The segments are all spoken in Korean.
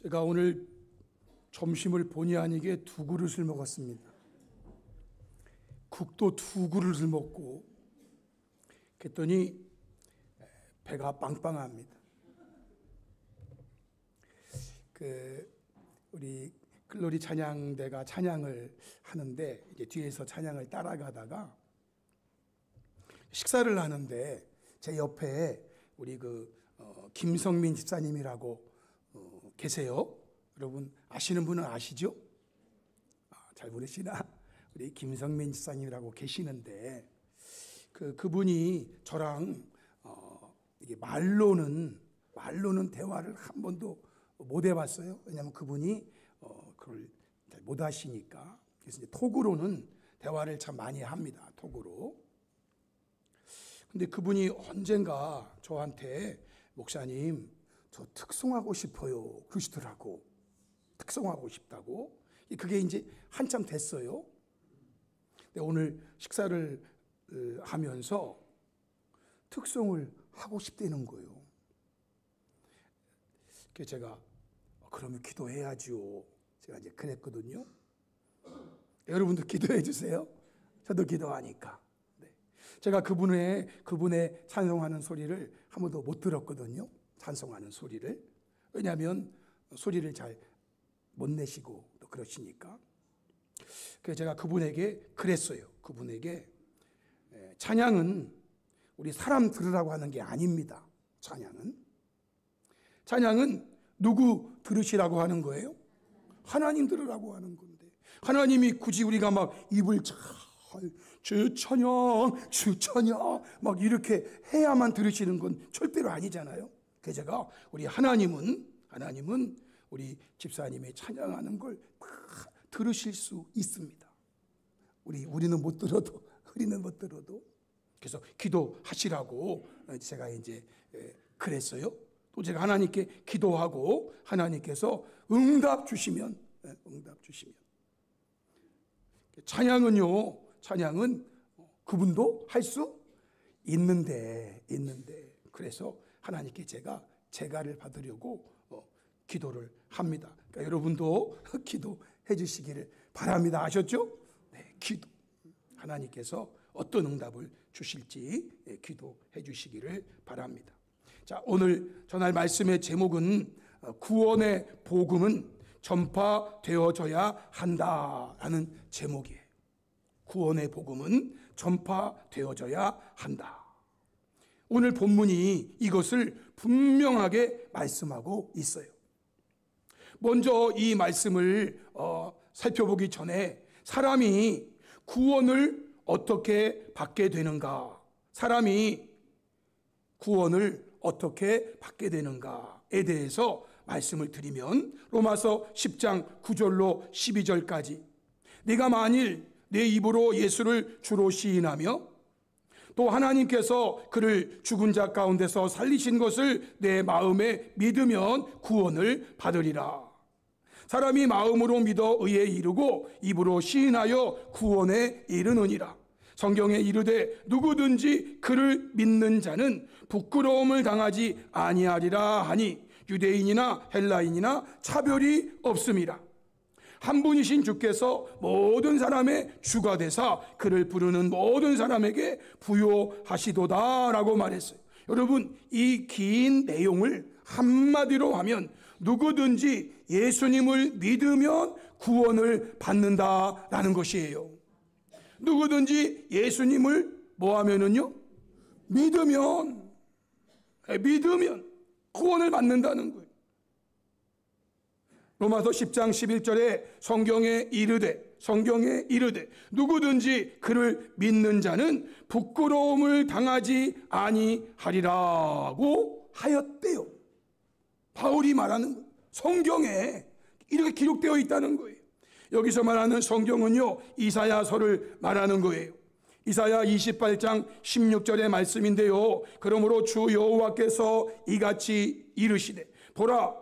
제가 오늘 점심을 본의 아니게 2그릇을 먹었습니다. 국도 2그릇을 먹고 그랬더니 배가 빵빵합니다. 우리 글로리 찬양대가 찬양을 하는데 이제 뒤에서 찬양을 따라가다가 식사를 하는데 제 옆에 우리 김성민 집사님이라고 계세요. 여러분 아시는 분은 아시죠? 잘 모르시나? 우리 김성민 집사님이라고 계시는데 그분이 저랑 이게 말로는 대화를 한 번도 못 해봤어요. 왜냐하면 그분이 그걸 잘 못 하시니까. 그래서 이제 톡으로는 대화를 참 많이 합니다. 톡으로. 근데 그분이 언젠가 저한테 목사님 저 특송하고 싶어요 그러시더라고. 특송하고 싶다고. 그게 이제 한참 됐어요. 근데 오늘 식사를 하면서 특송을 하고 싶다는 거예요. 그래서 제가 그러면 기도해야지요. 제가 이제 그랬거든요. 여러분도 기도해 주세요. 저도 기도하니까. 네. 제가 그분의 찬송하는 소리를 한 번도 못 들었거든요. 찬송하는 소리를. 왜냐하면 소리를 잘 못 내시고 또 그러시니까. 그래서 제가 그분에게 그랬어요. 그분에게 찬양은 우리 사람 들으라고 하는 게 아닙니다. 찬양은 누구 들으시라고 하는 거예요? 하나님 들으라고 하는 건데, 하나님이 굳이 우리가 막 입을 주 찬양 막 이렇게 해야만 들으시는 건 절대로 아니잖아요. 그래서 제가 우리 하나님은 우리 집사님의 찬양하는 걸 다 들으실 수 있습니다. 우리는 못 들어도 그래서 기도하시라고 제가 이제 그랬어요. 또 제가 하나님께 기도하고 하나님께서 응답 주시면 찬양은 그분도 할 수 있는데 그래서 하나님께 제가 제가를 받으려고 기도를 합니다. 그러니까 여러분도 기도해 주시기를 바랍니다. 아셨죠? 네, 기도. 하나님께서 어떤 응답을 주실지 기도해 주시기를 바랍니다. 자, 오늘 전할 말씀의 제목은 구원의 복음은 전파되어져야 한다라는 제목이에요. 구원의 복음은 전파되어져야 한다. 오늘 본문이 이것을 분명하게 말씀하고 있어요. 먼저 이 말씀을 살펴보기 전에 사람이 구원을 어떻게 받게 되는가? 사람이 구원을 어떻게 받게 되는가에 대해서 말씀을 드리면 로마서 10장 9절로 12절까지 네가 만일 내 입으로 예수를 주로 시인하며 또 하나님께서 그를 죽은 자 가운데서 살리신 것을 내 마음에 믿으면 구원을 받으리라. 사람이 마음으로 믿어 의에 이르고 입으로 시인하여 구원에 이르느니라. 성경에 이르되 누구든지 그를 믿는 자는 부끄러움을 당하지 아니하리라 하니 유대인이나 헬라인이나 차별이 없음이라. 한 분이신 주께서 모든 사람의 주가 되사 그를 부르는 모든 사람에게 부요하시도다라고 말했어요. 여러분, 이 긴 내용을 한마디로 하면 누구든지 예수님을 믿으면 구원을 받는다라는 것이에요. 누구든지 예수님을 뭐하면은요? 믿으면 구원을 받는다는 거예요. 로마서 10장 11절에 성경에 이르되 누구든지 그를 믿는 자는 부끄러움을 당하지 아니하리라고 하였대요. 바울이 말하는 거예요. 성경에 이렇게 기록되어 있다는 거예요. 여기서 말하는 성경은요, 이사야서를 말하는 거예요. 이사야 28장 16절의 말씀인데요. 그러므로 주 여호와께서 이같이 이르시되 보라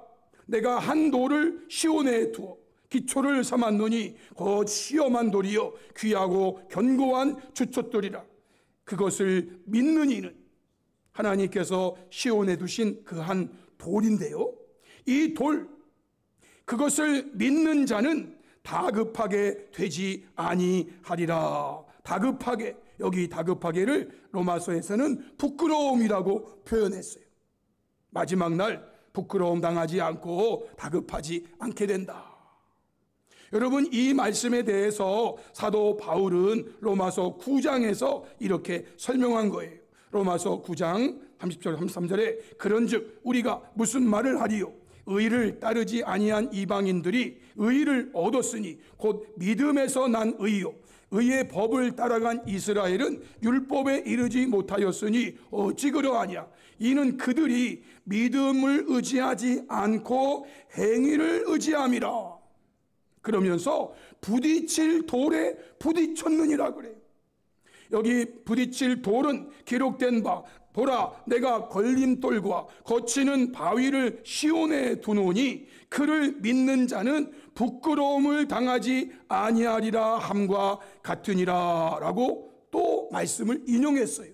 내가 한 돌을 시온에 두어 기초를 삼았노니 곧 시험한 돌이요 귀하고 견고한 주춧돌이라. 그것을 믿는 이는 하나님께서 시온에 두신 그 한 돌인데요. 이 돌, 그것을 믿는 자는 다급하게 되지 아니하리라. 다급하게, 여기 다급하게를 로마서에서는 부끄러움이라고 표현했어요. 마지막 날 부끄러움 당하지 않고 다급하지 않게 된다. 여러분, 이 말씀에 대해서 사도 바울은 로마서 9장에서 이렇게 설명한 거예요. 로마서 9장 30절 33절에 그런즉 우리가 무슨 말을 하리요? 의를 따르지 아니한 이방인들이 의를 얻었으니 곧 믿음에서 난 의요, 의의 법을 따라간 이스라엘은 율법에 이르지 못하였으니 어찌 그러하냐? 이는 그들이 믿음을 의지하지 않고 행위를 의지함이라. 그러면서 부딪힐 돌에 부딪혔느니라 그래요. 여기 부딪힐 돌은 기록된 바, 보라 내가 걸림돌과 거치는 바위를 시온에 두노니 그를 믿는 자는 부끄러움을 당하지 아니하리라 함과 같으니라 라고 또 말씀을 인용했어요.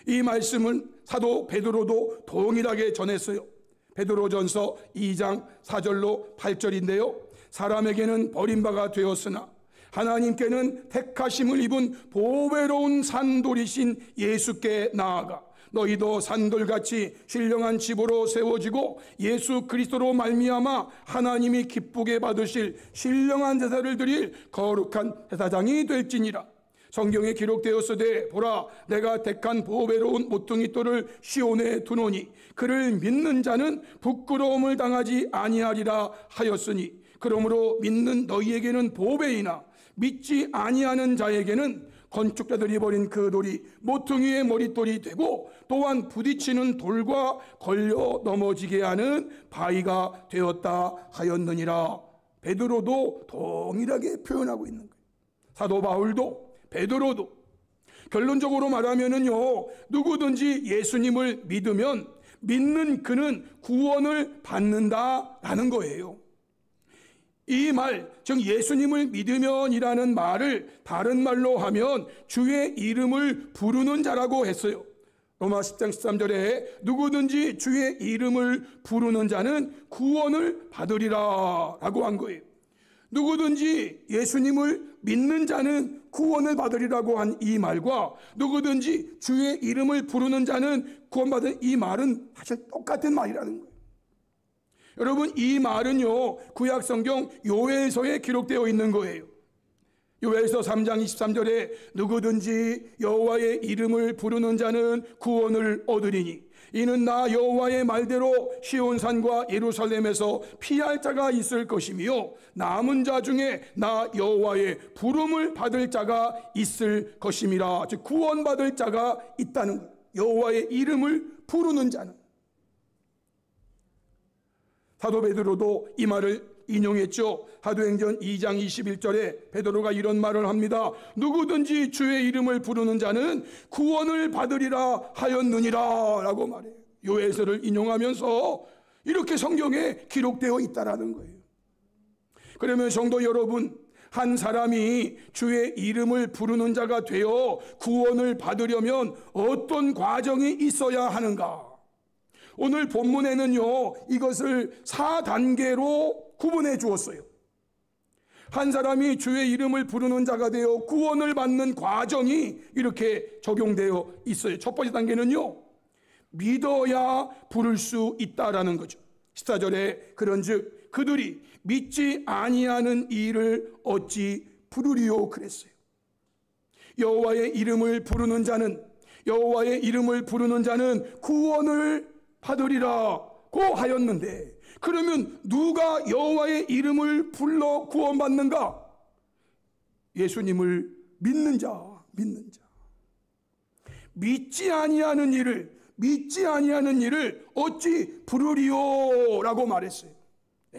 이 말씀은 사도 베드로도 동일하게 전했어요. 베드로전서 2장 4절로 8절인데요. 사람에게는 버림바가 되었으나 하나님께는 택하심을 입은 보배로운 산돌이신 예수께 나아가 너희도 산돌같이 신령한 집으로 세워지고 예수 그리스도로 말미암아 하나님이 기쁘게 받으실 신령한 제사를 드릴 거룩한 제사장이 될지니라. 성경에 기록되었으되 보라 내가 택한 보배로운 모퉁이 돌을 시온에 두노니 그를 믿는 자는 부끄러움을 당하지 아니하리라 하였으니 그러므로 믿는 너희에게는 보배이나 믿지 아니하는 자에게는 건축자들이 버린 그 돌이 모퉁이의 머릿돌이 되고 또한 부딪히는 돌과 걸려 넘어지게 하는 바위가 되었다 하였느니라. 베드로도 동일하게 표현하고 있는 거예요. 사도 바울도 베드로도. 결론적으로 말하면은요, 누구든지 예수님을 믿으면 믿는 그는 구원을 받는다라는 거예요. 이 말, 즉 예수님을 믿으면이라는 말을 다른 말로 하면 주의 이름을 부르는 자라고 했어요. 로마 10장 13절에 누구든지 주의 이름을 부르는 자는 구원을 받으리라 라고 한 거예요. 누구든지 예수님을 믿는 자는 구원을 받으리라고 한 이 말과 누구든지 주의 이름을 부르는 자는 구원받은 이 말은 사실 똑같은 말이라는 거예요. 여러분, 이 말은요 구약 성경 요엘서에 기록되어 있는 거예요. 요엘서 3장 23절에 누구든지 여호와의 이름을 부르는 자는 구원을 얻으리니 이는 나 여호와의 말대로 시온산과 예루살렘에서 피할 자가 있을 것이며 남은 자 중에 나 여호와의 부름을 받을 자가 있을 것임이라. 즉 구원받을 자가 있다는 거예요. 여호와의 이름을 부르는 자는. 사도 베드로도 이 말을 인용했죠. 사도행전 2장 21절에 베드로가 이런 말을 합니다. 누구든지 주의 이름을 부르는 자는 구원을 받으리라 하였느니라 라고 말해요. 요엘서를 인용하면서 이렇게 성경에 기록되어 있다라는 거예요. 그러면 성도 여러분, 한 사람이 주의 이름을 부르는 자가 되어 구원을 받으려면 어떤 과정이 있어야 하는가? 오늘 본문에는요 이것을 4단계로 구분해 주었어요. 한 사람이 주의 이름을 부르는 자가 되어 구원을 받는 과정이 이렇게 적용되어 있어요. 첫 번째 단계는요, 믿어야 부를 수 있다라는 거죠. 14절에 그런즉 그들이 믿지 아니하는 이를 어찌 부르리요 그랬어요. 여호와의 이름을 부르는 자는 구원을 받으리라고 하였는데, 그러면 누가 여호와의 이름을 불러 구원받는가? 예수님을 믿는 자. 믿지 아니하는 일을 어찌 부르리요 라고 말했어요.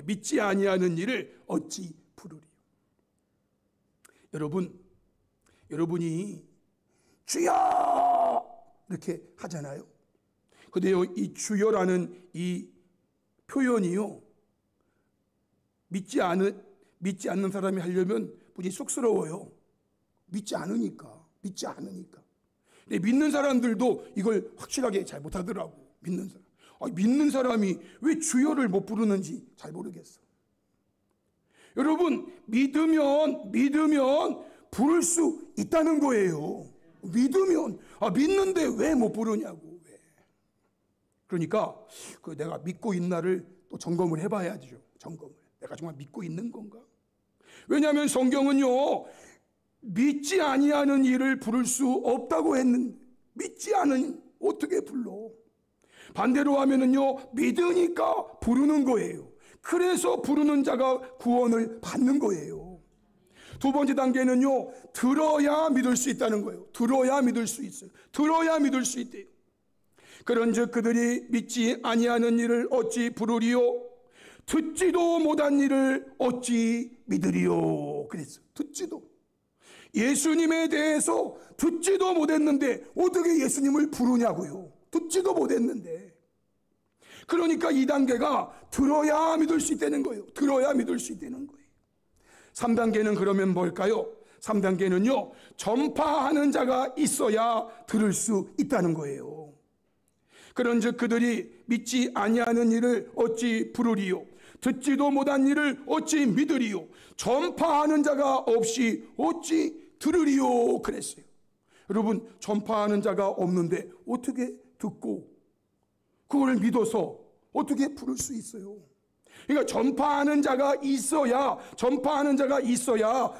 믿지 아니하는 일을 어찌 부르리요. 여러분이 주여 이렇게 하잖아요. 근데요, 이 주여라는 이 표현이요, 믿지 않는 사람이 하려면 무지 쑥스러워요. 믿지 않으니까. 근데 믿는 사람들도 이걸 확실하게 잘 못하더라고. 믿는 사람이 왜 주여를 못 부르는지 잘 모르겠어. 여러분, 믿으면 부를 수 있다는 거예요. 믿으면. 믿는데 왜 못 부르냐고. 왜? 그러니까 내가 믿고 있나를 또 점검을 해봐야죠. 점검을. 내가 정말 믿고 있는 건가? 왜냐하면 성경은요, 믿지 아니하는 일을 부를 수 없다고 했는데, 믿지 않은 어떻게 불러? 반대로 하면은요, 믿으니까 부르는 거예요. 그래서 부르는 자가 구원을 받는 거예요. 두 번째 단계는요, 들어야 믿을 수 있다는 거예요. 들어야 믿을 수 있어요. 들어야 믿을 수 있대요. 그런즉 그들이 믿지 아니하는 일을 어찌 부르리요? 듣지도 못한 일을 어찌 믿으리요? 그랬어요. 듣지도. 예수님에 대해서 듣지도 못했는데 어떻게 예수님을 부르냐고요. 듣지도 못했는데. 그러니까 이 단계가 들어야 믿을 수 있다는 거예요. 들어야 믿을 수 있다는 거예요. 3단계는 그러면 뭘까요? 3단계는요, 전파하는 자가 있어야 들을 수 있다는 거예요. 그런즉 그들이 믿지 아니하는 일을 어찌 부르리요? 듣지도 못한 일을 어찌 믿으리요? 전파하는 자가 없이 어찌 들으리요? 그랬어요. 여러분, 전파하는 자가 없는데 어떻게 듣고 그걸 믿어서 어떻게 부를 수 있어요? 그러니까 전파하는 자가 있어야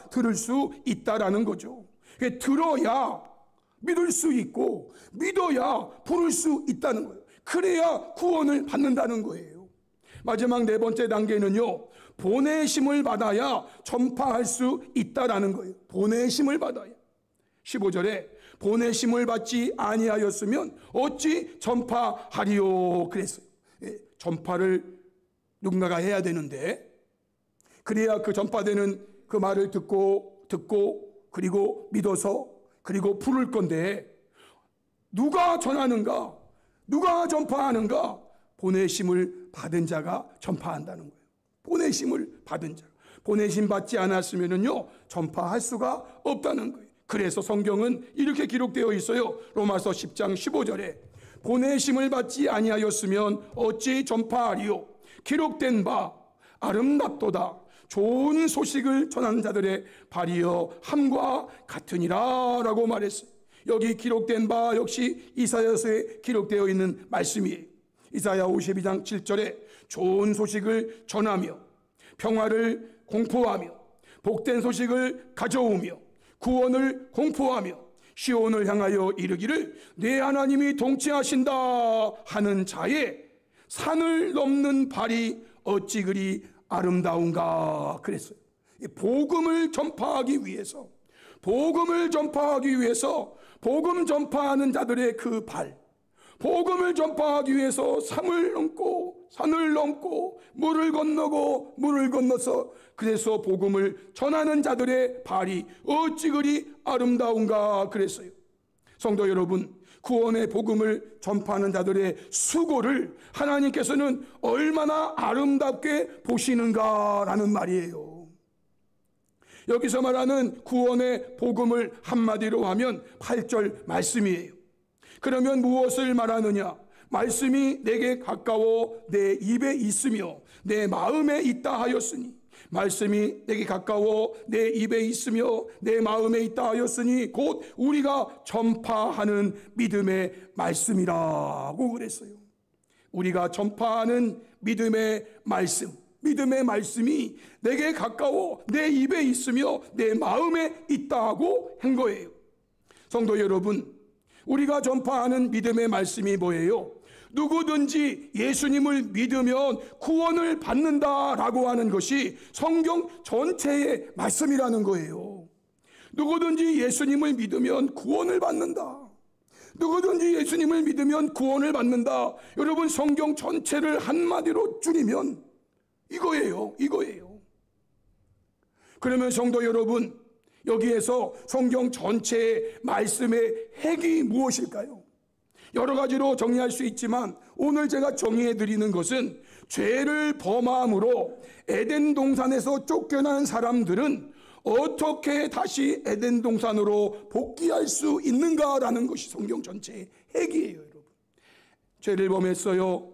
들을 수 있다라는 거죠. 들어야 믿을 수 있고 믿어야 부를 수 있다는 거예요. 그래야 구원을 받는다는 거예요. 마지막 네 번째 단계는요, 보내심을 받아야 전파할 수 있다라는 거예요. 보내심을 받아야. 15절에 보내심을 받지 아니하였으면 어찌 전파하리요? 그랬어요. 전파를 누군가가 해야 되는데, 그래야 그 전파되는 그 말을 듣고 그리고 믿어서 그리고 부를 건데, 누가 전하는가? 누가 전파하는가? 보내심을 받은 자가 전파한다는 거예요. 보내심을 받은 자. 보내심 받지 않았으면요, 전파할 수가 없다는 거예요. 그래서 성경은 이렇게 기록되어 있어요. 로마서 10장 15절에 보내심을 받지 아니하였으면 어찌 전파하리요? 기록된 바 아름답도다. 좋은 소식을 전하는 자들의 발이여 함과 같으니라 라고 말했어요. 여기 기록된 바 역시 이사야서에 기록되어 있는 말씀이에요. 이사야 52장 7절에 좋은 소식을 전하며 평화를 공포하며 복된 소식을 가져오며 구원을 공포하며 시온을 향하여 이르기를 내 하나님이 통치하신다 하는 자의 산을 넘는 발이 어찌 그리 아름다운가 그랬어요. 복음을 전파하기 위해서 복음 전파하는 자들의 그 발, 복음을 전파하기 위해서 산을 넘고 물을 건너서 그래서 복음을 전하는 자들의 발이 어찌 그리 아름다운가 그랬어요. 성도 여러분, 구원의 복음을 전파하는 자들의 수고를 하나님께서는 얼마나 아름답게 보시는가라는 말이에요. 여기서 말하는 구원의 복음을 한마디로 하면 8절 말씀이에요. 그러면 무엇을 말하느냐? 말씀이 내게 가까워 내 입에 있으며 내 마음에 있다 하였으니, 말씀이 내게 가까워 내 입에 있으며 내 마음에 있다 하였으니 곧 우리가 전파하는 믿음의 말씀이라고 그랬어요. 우리가 전파하는 믿음의 말씀이 내게 가까워 내 입에 있으며 내 마음에 있다고 한 거예요. 성도 여러분, 우리가 전파하는 믿음의 말씀이 뭐예요? 누구든지 예수님을 믿으면 구원을 받는다라고 하는 것이 성경 전체의 말씀이라는 거예요. 누구든지 예수님을 믿으면 구원을 받는다. 누구든지 예수님을 믿으면 구원을 받는다. 여러분, 성경 전체를 한마디로 줄이면 이거예요. 그러면 성도 여러분, 여기에서 성경 전체의 말씀의 핵이 무엇일까요? 여러 가지로 정리할 수 있지만 오늘 제가 정리해 드리는 것은 죄를 범함으로 에덴 동산에서 쫓겨난 사람들은 어떻게 다시 에덴 동산으로 복귀할 수 있는가라는 것이 성경 전체의 핵이에요. 여러분, 죄를 범했어요.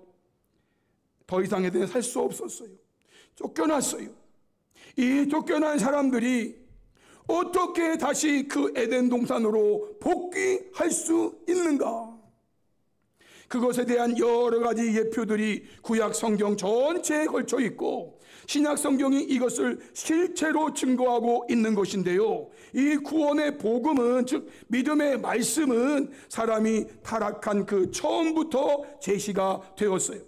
더 이상 에덴에 살 수 없었어요. 쫓겨났어요. 이 쫓겨난 사람들이 어떻게 다시 그 에덴 동산으로 복귀할 수 있는가? 그것에 대한 여러 가지 예표들이 구약 성경 전체에 걸쳐 있고 신약 성경이 이것을 실체로 증거하고 있는 것인데요, 이 구원의 복음은, 즉 믿음의 말씀은 사람이 타락한 그 처음부터 제시가 되었어요.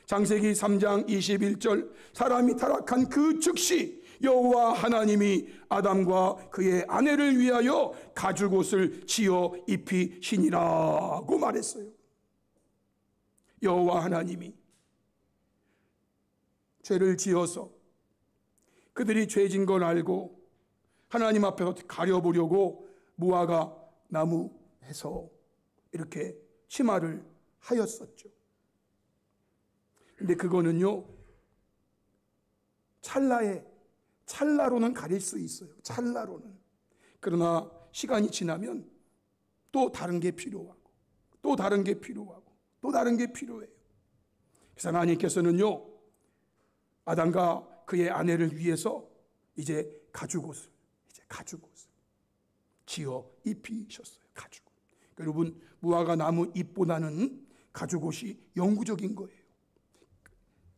창세기 3장 21절, 사람이 타락한 그 즉시 여호와 하나님이 아담과 그의 아내를 위하여 가죽옷을 지어 입히시니라고 말했어요. 여호와 하나님이 죄를 지어서 그들이 죄진 걸 알고 하나님 앞에서 가려보려고 무화과 나무에서 이렇게 치마를 하였었죠. 근데 그거는요, 찰나로는 가릴 수 있어요. 찰나로는. 그러나 시간이 지나면 또 다른 게 필요하고 또 다른 게 필요하고 또 다른 게 필요해요. 그래서 하나님께서는요, 아담과 그의 아내를 위해서 이제 가죽옷을 지어 입히셨어요. 가죽옷. 여러분, 무화과 나무 잎보다는 가죽옷이 영구적인 거예요.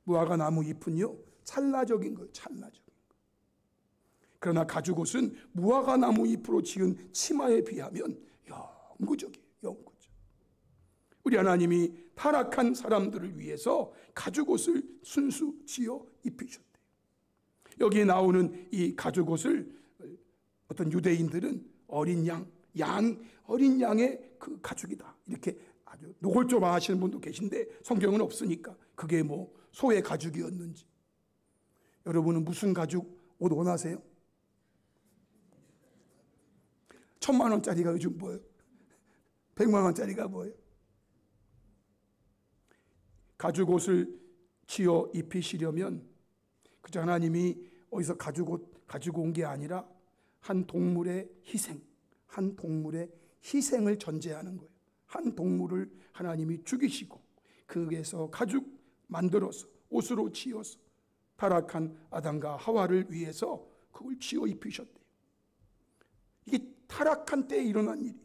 무화과 나무 잎은요, 찰나적인 거예요. 찰나적인 거. 그러나 가죽옷은 무화과 나무 잎으로 지은 치마에 비하면 영구적이에요. 영구적. 우리 하나님이 타락한 사람들을 위해서 가죽옷을 순수 지어 입히셨대요. 여기에 나오는 이 가죽옷을 어떤 유대인들은 어린 양의 그 가죽이다, 이렇게 아주 노골적으로 분도 계신데 성경은 없으니까 그게 뭐 소의 가죽이었는지. 여러분은 무슨 가죽 옷 원하세요? 1,000만 원짜리가 요즘 뭐예요? 100만 원짜리가 뭐예요? 가죽옷을 지어 입히시려면 그저 하나님이 어디서 가지고 온 게 아니라 한 동물의 희생을 전제하는 거예요. 한 동물을 하나님이 죽이시고 거기에서 가죽 만들어서 옷으로 지어서 타락한 아담과 하와를 위해서 그걸 지어 입히셨대요. 이게 타락한 때에 일어난 일이에요.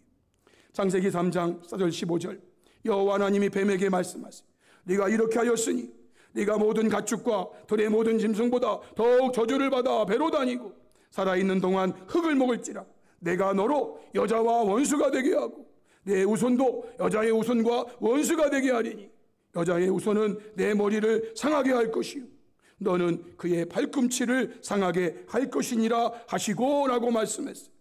창세기 3장 4절 15절, 여호와 하나님이 뱀에게 말씀하세요. 네가 이렇게 하였으니 네가 모든 가축과 들의 모든 짐승보다 더욱 저주를 받아 배로 다니고 살아있는 동안 흙을 먹을지라. 내가 너로 여자와 원수가 되게 하고 내 후손도 여자의 후손과 원수가 되게 하리니 여자의 후손은 내 머리를 상하게 할 것이요 너는 그의 발꿈치를 상하게 할 것이니라 하시고 라고 말씀했어요.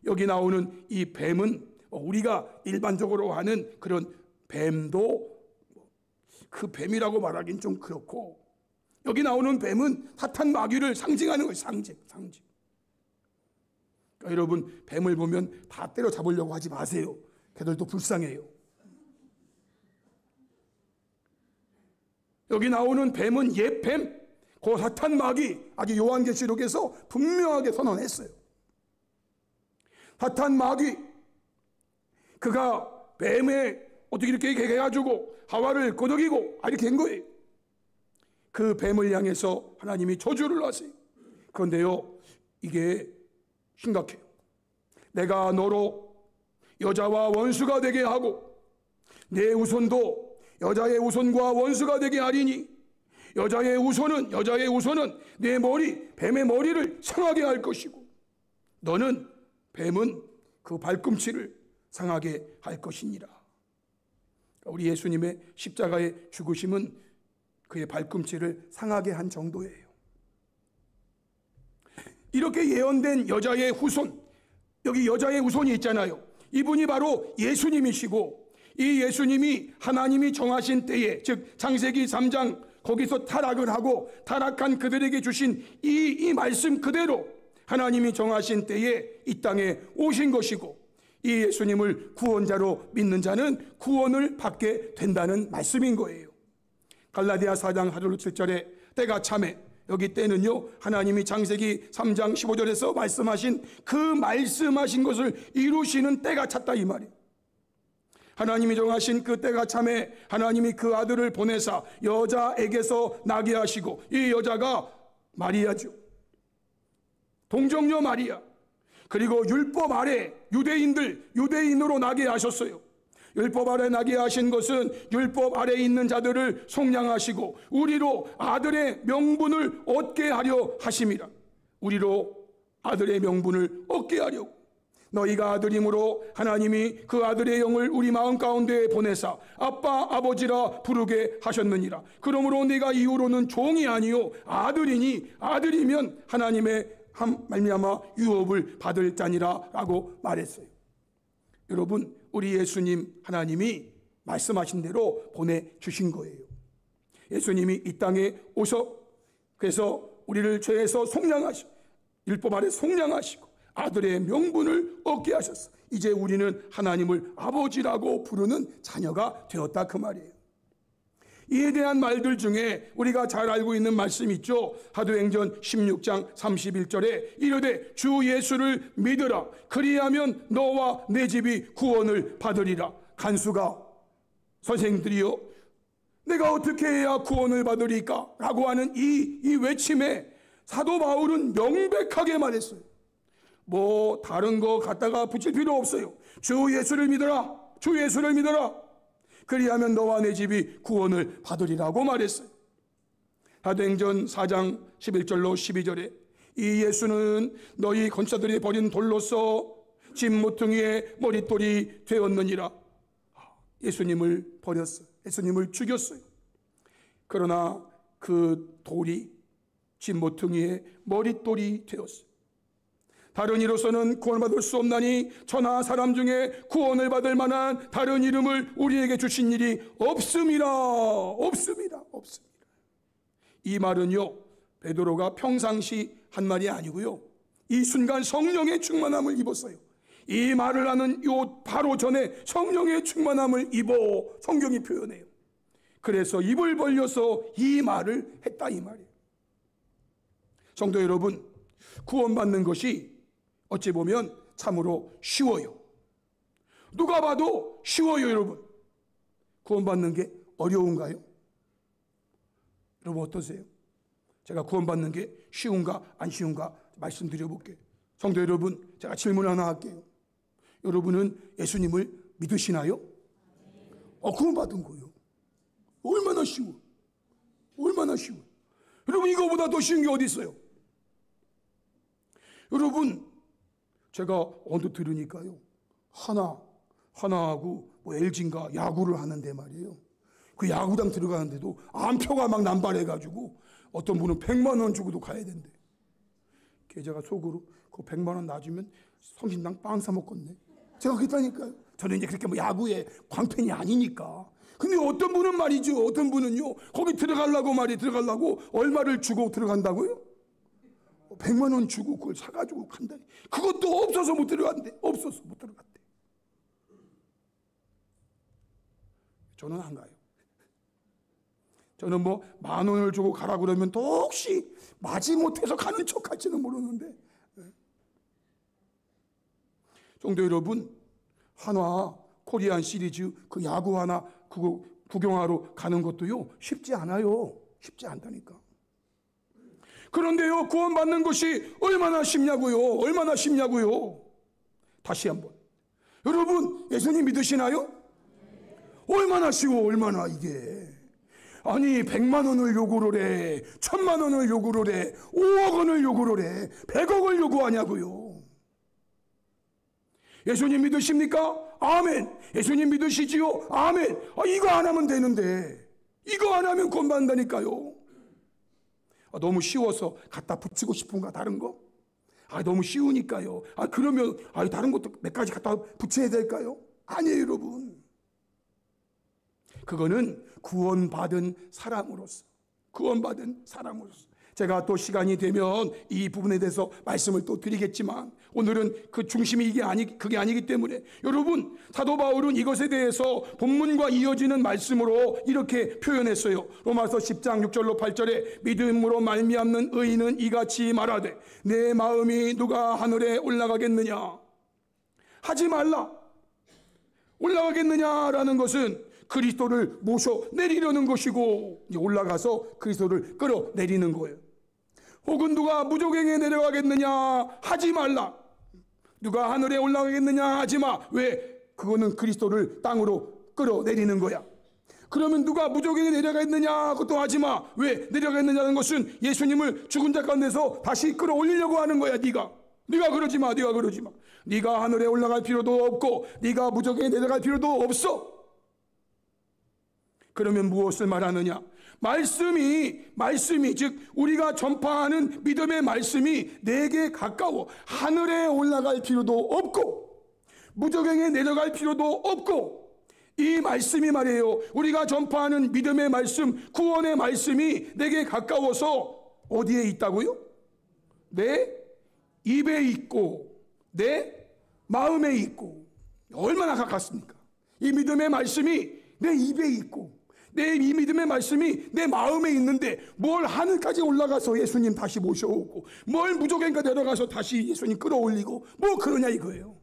여기 나오는 이 뱀은 우리가 일반적으로 하는 그런 뱀도 그 뱀이라고 말하기는 좀 그렇고, 여기 나오는 뱀은 사탄 마귀를 상징하는 거예요. 상징. 그러니까 여러분, 뱀을 보면 다 때려잡으려고 하지 마세요. 걔들도 불쌍해요. 여기 나오는 뱀은 옛 뱀, 그 사탄 마귀, 아주 요한계시록에서 분명하게 선언했어요. 사탄 마귀, 그가 뱀에 어떻게 이렇게 해가지고 하와를 거덕이고 이렇게 한 거예요. 그 뱀을 향해서 하나님이 저주를 하세요. 그런데요, 이게 심각해요. 내가 너로 여자와 원수가 되게 하고 내 후손도 여자의 후손과 원수가 되게 하리니 여자의 후손은 내 머리, 뱀의 머리를 상하게 할 것이고 뱀은 그 발꿈치를 상하게 할 것이니라. 우리 예수님의 십자가의 죽으심은 그의 발꿈치를 상하게 한 정도예요. 이렇게 예언된 여자의 후손, 여기 여자의 후손이 있잖아요. 이분이 바로 예수님이시고, 이 예수님이 하나님이 정하신 때에, 즉 창세기 3장 거기서 타락을 하고 타락한 그들에게 주신 이 말씀 그대로 하나님이 정하신 때에 이 땅에 오신 것이고, 이 예수님을 구원자로 믿는 자는 구원을 받게 된다는 말씀인 거예요. 갈라디아 4장 4절 7절에 때가 참에, 여기 때는요, 하나님이 창세기 3장 15절에서 말씀하신 그 말씀하신 것을 이루시는 때가 찼다 이 말이에요. 하나님이 정하신 그 때가 참에 하나님이 그 아들을 보내사 여자에게서 나게 하시고, 이 여자가 마리아죠. 동정녀 마리아, 그리고 율법 아래 유대인으로 나게 하셨어요. 율법 아래 나게 하신 것은 율법 아래 있는 자들을 속량하시고 우리로 아들의 명분을 얻게 하려 하심이라. 우리로 아들의 명분을 얻게 하려고. 너희가 아들이므로 하나님이 그 아들의 영을 우리 마음 가운데 보내사 아빠 아버지라 부르게 하셨느니라. 그러므로 네가 이후로는 종이 아니요 아들이니 아들이면 하나님의 말미암아 유업을 받을 자니라 라고 말했어요. 여러분, 우리 예수님 하나님이 말씀하신 대로 보내주신 거예요. 예수님이 이 땅에 오셔 그래서 우리를 죄에서 속량하시고 율법 아래 속량하시고 아들의 명분을 얻게 하셨어. 이제 우리는 하나님을 아버지라고 부르는 자녀가 되었다, 그 말이에요. 이에 대한 말들 중에 우리가 잘 알고 있는 말씀 있죠. 사도행전 16장 31절에 이르되 주 예수를 믿으라. 그리하면 너와 내 집이 구원을 받으리라. 간수가 선생님들이요, 내가 어떻게 해야 구원을 받으리까? 라고 하는 이 외침에 사도 바울은 명백하게 말했어요. 뭐 다른 거 갖다가 붙일 필요 없어요. 주 예수를 믿어라. 주 예수를 믿어라. 그리하면 너와 내 집이 구원을 받으리라고 말했어요. 사도행전 4장 11절로 12절에 이 예수는 너희 건축자들이 버린 돌로서 집 모퉁이의 머릿돌이 되었느니라. 예수님을 버렸어요. 예수님을 죽였어요. 그러나 그 돌이 집 모퉁이의 머릿돌이 되었어요. 다른 이로서는 구원받을 수 없나니 천하 사람 중에 구원을 받을 만한 다른 이름을 우리에게 주신 일이 없음이라. 없습니다. 이 말은요, 베드로가 평상시 한 말이 아니고요, 이 순간 성령의 충만함을 입었어요. 이 말을 하는 요 바로 전에 성령의 충만함을 입어 성경이 표현해요. 그래서 입을 벌려서 이 말을 했다, 이 말이에요. 성도 여러분, 구원받는 것이 어찌 보면 참으로 쉬워요. 누가 봐도 쉬워요. 여러분, 구원받는 게 어려운가요? 여러분 어떠세요? 제가 구원받는 게 쉬운가 안 쉬운가 말씀드려 볼게요. 성도 여러분, 제가 질문 하나 할게요. 여러분은 예수님을 믿으시나요? 구원받은 거예요. 얼마나 쉬워. 얼마나 쉬워. 여러분, 이거보다 더 쉬운 게 어디 있어요? 여러분, 제가 언뜻 들으니까요, 하나하고 뭐 LG인가 야구를 하는데 말이에요. 그 야구장 들어가는데도 안표가 막 남발해가지고 어떤 분은 100만 원 주고도 가야 된대. 제가 속으로 그 100만 원 놔주면 성심당 빵 사 먹겠네. 제가 그랬다니까요. 저는 이제 그렇게 뭐 야구에 광팬이 아니니까. 근데 어떤 분은 말이죠, 어떤 분은요, 거기 들어가려고 얼마를 주고 들어간다고요? 100만 원 주고 그걸 사가지고 간다니. 그것도 없어서 못 들어간대. 없어서 못 들어갔대. 저는 안 가요. 저는 뭐 10,000원을 주고 가라 그러면 또 혹시 마지못해서 가는 척 할지는 모르는데. 성도 여러분, 한화 코리안 시리즈 그 야구 하나 그거 구경하러 가는 것도요, 쉽지 않아요. 쉽지 않다니까. 그런데요, 구원받는 것이 얼마나 쉽냐고요. 얼마나 쉽냐고요. 다시 한번, 여러분 예수님 믿으시나요? 얼마나 쉬워. 얼마나 이게. 아니 100만 원을 요구를 해, 1000만 원을 요구를 해, 5억 원을 요구를 해, 100억을 요구하냐고요. 예수님 믿으십니까? 아멘. 예수님 믿으시지요? 아멘. 이거 안 하면 되는데, 이거 안 하면 구원받는다니까요. 너무 쉬워서 갖다 붙이고 싶은가, 다른 거? 너무 쉬우니까요. 그러면 다른 것도 몇 가지 갖다 붙여야 될까요? 아니에요, 여러분. 그거는 구원받은 사람으로서, 제가 또 시간이 되면 이 부분에 대해서 말씀을 또 드리겠지만, 오늘은 그 중심이 그게 아니기 때문에, 여러분, 사도 바울은 이것에 대해서 본문과 이어지는 말씀으로 이렇게 표현했어요. 로마서 10장 6절로 8절에 믿음으로 말미암는 의인은 이같이 말하되 내 마음이 누가 하늘에 올라가겠느냐. 하지 말라. 올라가겠느냐라는 것은 그리스도를 모셔 내리려는 것이고, 이제 올라가서 그리스도를 끌어내리는 거예요. 혹은 누가 무저갱에 내려가겠느냐 하지 말라. 누가 하늘에 올라가겠느냐 하지 마. 왜? 그거는 그리스도를 땅으로 끌어내리는 거야. 그러면 누가 무저갱에 내려가겠느냐 그것도 하지 마. 왜? 내려가겠느냐는 것은 예수님을 죽은 자 가운데서 다시 끌어올리려고 하는 거야. 네가 그러지 마. 네가 그러지 마. 네가 하늘에 올라갈 필요도 없고 네가 무저갱에 내려갈 필요도 없어. 그러면 무엇을 말하느냐? 말씀이 즉 우리가 전파하는 믿음의 말씀이 내게 가까워 하늘에 올라갈 필요도 없고 무저갱에 내려갈 필요도 없고, 이 말씀이 말이에요. 우리가 전파하는 믿음의 말씀, 구원의 말씀이 내게 가까워서 어디에 있다고요? 내 입에 있고 내 마음에 있고. 얼마나 가깝습니까? 이 믿음의 말씀이 내 입에 있고 이 믿음의 말씀이 내 마음에 있는데 뭘 하늘까지 올라가서 예수님 다시 모셔오고 뭘 무저갱가 내려가서 다시 예수님 끌어올리고 뭐 그러냐 이거예요.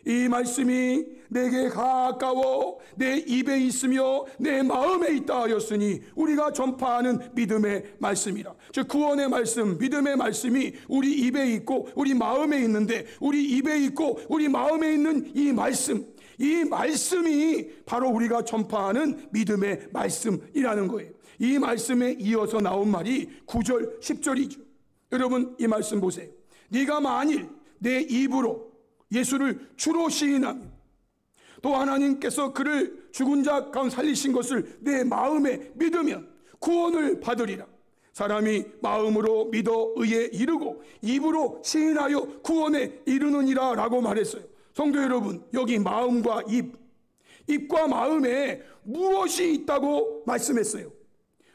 이 말씀이 내게 가까워 내 입에 있으며 내 마음에 있다 하였으니 우리가 전파하는 믿음의 말씀이라. 즉 구원의 말씀, 믿음의 말씀이 우리 입에 있고 우리 마음에 있는데, 우리 입에 있고 우리 마음에 있는 이 말씀이 바로 우리가 전파하는 믿음의 말씀이라는 거예요. 이 말씀에 이어서 나온 말이 9절 10절이죠 여러분 이 말씀 보세요. 네가 만일 내 입으로 예수를 주로 시인하며 또 하나님께서 그를 죽은 자 가운데 살리신 것을 내 마음에 믿으면 구원을 받으리라. 사람이 마음으로 믿어 의에 이르고 입으로 시인하여 구원에 이르느니라 라고 말했어요. 성도 여러분, 여기 마음과 입과 마음에 무엇이 있다고 말씀했어요?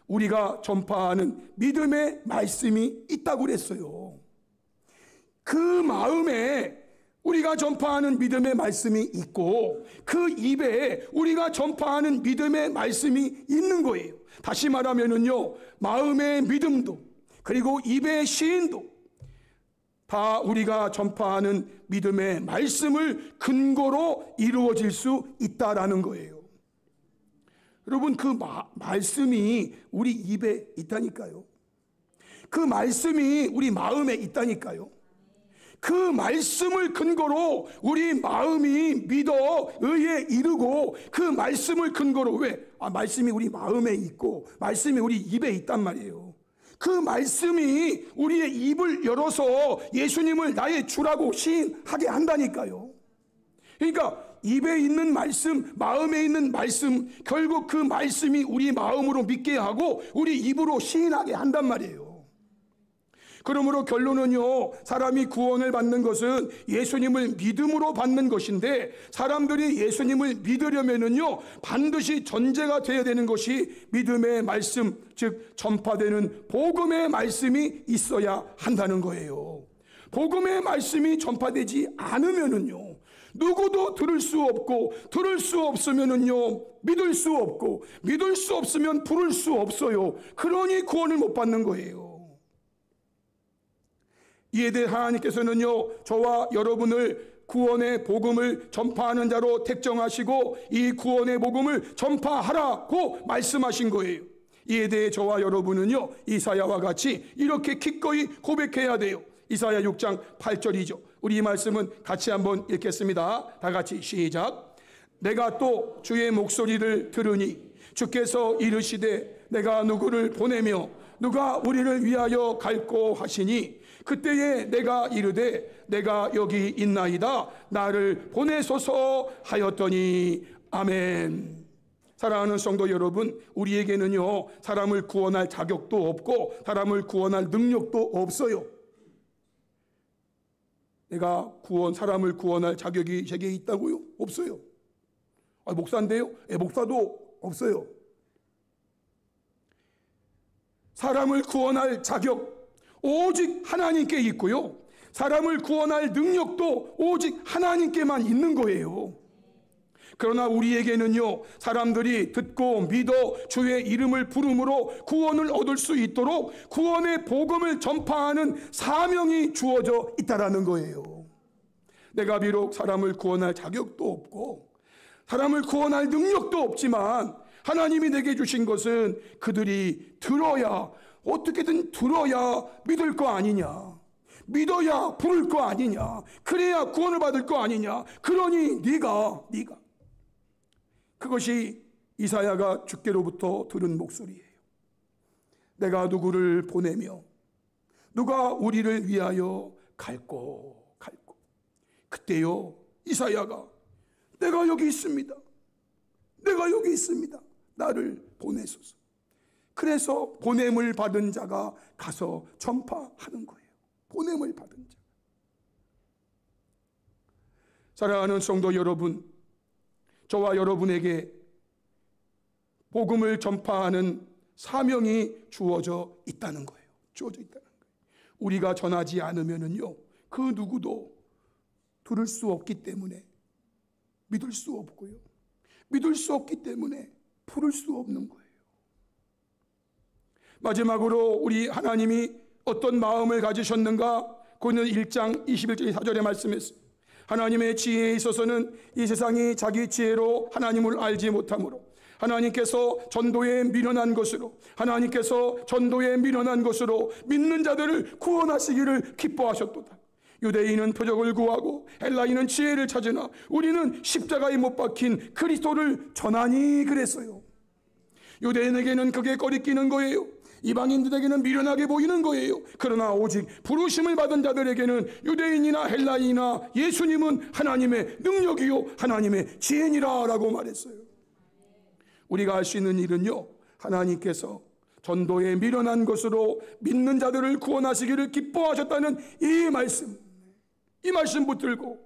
우리가 전파하는 믿음의 말씀이 있다고 그랬어요. 그 마음에 우리가 전파하는 믿음의 말씀이 있고 그 입에 우리가 전파하는 믿음의 말씀이 있는 거예요. 다시 말하면은요, 마음의 믿음도 그리고 입의 시인도 다 우리가 전파하는 믿음의 말씀을 근거로 이루어질 수 있다라는 거예요. 여러분, 그 말씀이 우리 입에 있다니까요. 그 말씀이 우리 마음에 있다니까요. 그 말씀을 근거로 우리 마음이 믿어 의에 이르고 그 말씀을 근거로 왜? 말씀이 우리 마음에 있고 말씀이 우리 입에 있단 말이에요. 그 말씀이 우리의 입을 열어서 예수님을 나의 주라고 시인하게 한다니까요. 그러니까 입에 있는 말씀, 마음에 있는 말씀, 결국 그 말씀이 우리 마음으로 믿게 하고 우리 입으로 시인하게 한단 말이에요. 그러므로 결론은요, 사람이 구원을 받는 것은 예수님을 믿음으로 받는 것인데, 사람들이 예수님을 믿으려면은요 반드시 전제가 되어야 되는 것이 믿음의 말씀, 즉 전파되는 복음의 말씀이 있어야 한다는 거예요. 복음의 말씀이 전파되지 않으면은요 누구도 들을 수 없고, 들을 수 없으면은요 믿을 수 없고, 믿을 수 없으면 부를 수 없어요. 그러니 구원을 못 받는 거예요. 이에 대해 하나님께서는요 저와 여러분을 구원의 복음을 전파하는 자로 택정하시고 이 구원의 복음을 전파하라고 말씀하신 거예요. 이에 대해 저와 여러분은요 이사야와 같이 이렇게 기꺼이 고백해야 돼요. 이사야 6장 8절이죠. 우리 이 말씀은 같이 한번 읽겠습니다. 다 같이 시작. 내가 또 주의 목소리를 들으니 주께서 이르시되 내가 누구를 보내며 누가 우리를 위하여 갈꼬 하시니 그때에 내가 이르되 내가 여기 있나이다 나를 보내소서 하였더니 아멘. 사랑하는 성도 여러분, 우리에게는요 사람을 구원할 자격도 없고 사람을 구원할 능력도 없어요. 내가 사람을 구원할 자격이 제게 있다고요? 없어요. 목사인데요? 목사도 없어요. 사람을 구원할 자격 오직 하나님께 있고요, 사람을 구원할 능력도 오직 하나님께만 있는 거예요. 그러나 우리에게는요 사람들이 듣고 믿어 주의 이름을 부름으로 구원을 얻을 수 있도록 구원의 복음을 전파하는 사명이 주어져 있다라는 거예요. 내가 비록 사람을 구원할 자격도 없고 사람을 구원할 능력도 없지만 하나님이 내게 주신 것은 그들이 들어야 어떻게든 들어야 믿을 거 아니냐, 믿어야 부를 거 아니냐, 그래야 구원을 받을 거 아니냐. 그러니 네가 그것이 이사야가 주께로부터 들은 목소리예요. 내가 누구를 보내며 누가 우리를 위하여 갈꼬. 그때요 이사야가 내가 여기 있습니다, 나를 보내소서. 그래서 보냄을 받은 자가 가서 전파하는 거예요. 보냄을 받은 자. 사랑하는 성도 여러분, 저와 여러분에게 복음을 전파하는 사명이 주어져 있다는 거예요. 우리가 전하지 않으면요 그 누구도 들을 수 없기 때문에 믿을 수 없고요, 믿을 수 없기 때문에 부를 수 없는 거예요. 마지막으로 우리 하나님이 어떤 마음을 가지셨는가? 그는 1장 21절 4절에 말씀했어요. 하나님의 지혜에 있어서는 이 세상이 자기 지혜로 하나님을 알지 못하므로 하나님께서 전도에 미련한 것으로 믿는 자들을 구원하시기를 기뻐하셨도다. 유대인은 표적을 구하고 헬라인은 지혜를 찾으나 우리는 십자가에 못 박힌 그리스도를 전하니 그랬어요. 유대인에게는 그게 꺼리끼는 거예요. 이방인들에게는 미련하게 보이는 거예요. 그러나 오직 부르심을 받은 자들에게는 유대인이나 헬라인이나 예수님은 하나님의 능력이요 하나님의 지혜니라 라고 말했어요. 우리가 할 수 있는 일은요, 하나님께서 전도에 미련한 것으로 믿는 자들을 구원하시기를 기뻐하셨다는 이 말씀 붙들고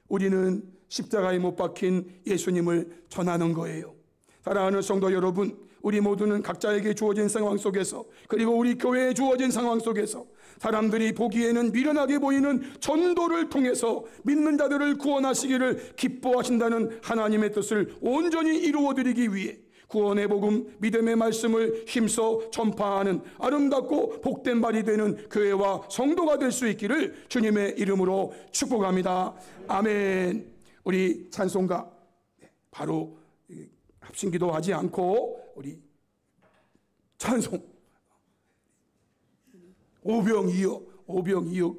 우리는 십자가에 못 박힌 예수님을 전하는 거예요. 사랑하는 성도 여러분, 우리 모두는 각자에게 주어진 상황 속에서, 그리고 우리 교회에 주어진 상황 속에서 사람들이 보기에는 미련하게 보이는 전도를 통해서 믿는 자들을 구원하시기를 기뻐하신다는 하나님의 뜻을 온전히 이루어드리기 위해 구원의 복음, 믿음의 말씀을 힘써 전파하는 아름답고 복된 발이 되는 교회와 성도가 될 수 있기를 주님의 이름으로 축복합니다. 아멘. 우리 찬송가 바로 합심기도 하지 않고 우리 찬송 오병이어